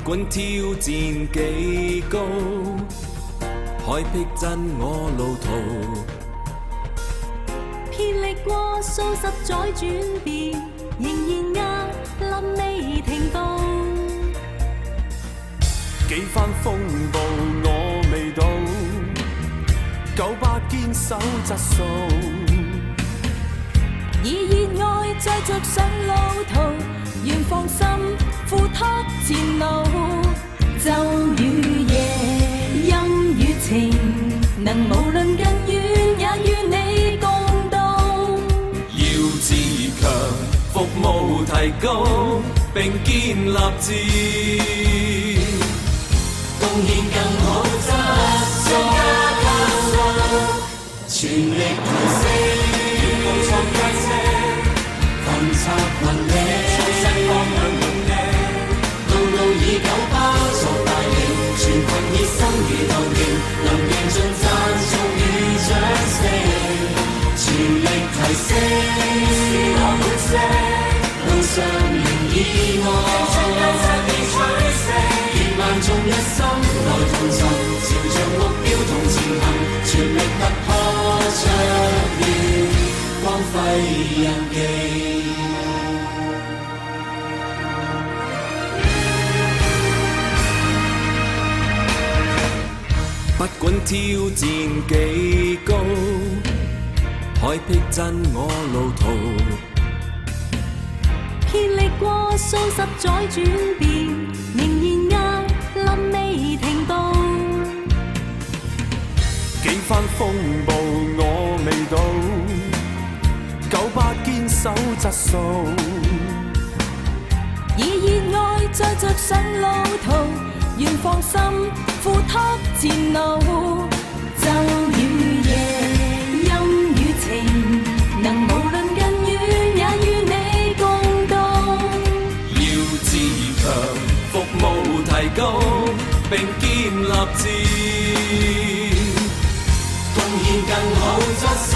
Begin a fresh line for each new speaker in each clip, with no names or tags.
管挑戰幾高，海僻真我路途。
遍歷過數十載轉變，仍然壓臨未停步。
幾番風暴我未到，98堅守質素。
以熱愛載着上路途，願放心付託前路。晝與夜，陰與晴，能無論近遠也與你共度。
要自強，服務提高，並建立志，貢獻更好質素，全力提升，共創佳績，群策群力，創新方向目的，道路以九巴作帶領，全群熱心如鬥勁，能贏盡讚頌與掌聲，全力提升，是我本色，路上仍意外，越萬眾一心來同尋，朝着目標同前行，全力突破卓越，光輝印記。不管挑戰幾高，海僻真我路途。
遍歷過數十載轉變，仍然壓臨未停步。
幾番風暴我未到，98堅守質素。
以熱愛載着上路途，願放心付託前路。晝與夜，陰與晴，能無論近遠也與你共度。
要自強，服務提高，並建立志，貢獻更好質素，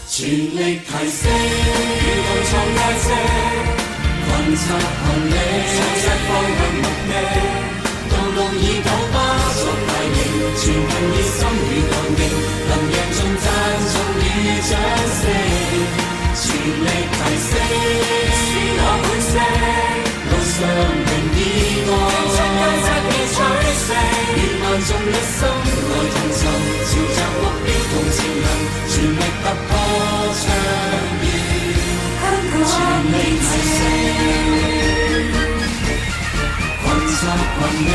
全力提升，共創佳績，群策群力，創新方向目的，道路以九巴作帶領，全群熱心與鬥勁，能贏盡讚頌與掌聲，全力提升，是我本色，路上仍意外，越萬眾一心來同尋，朝着目標同前行，全力突破卓越，全力提升，群策群力，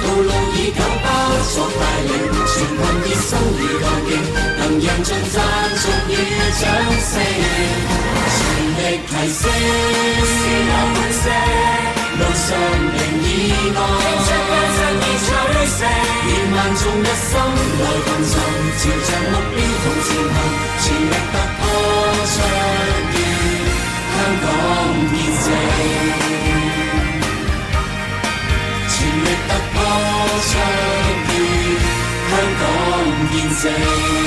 道路以九巴作帶領，全群熱心如鬥勁，能贏盡讚頌與掌聲，全力提升，是我本色，路上仍意外，越萬眾一心來同尋，朝着目標同前行，全力突破卓越，香港見證，全力突破卓越，香港見證。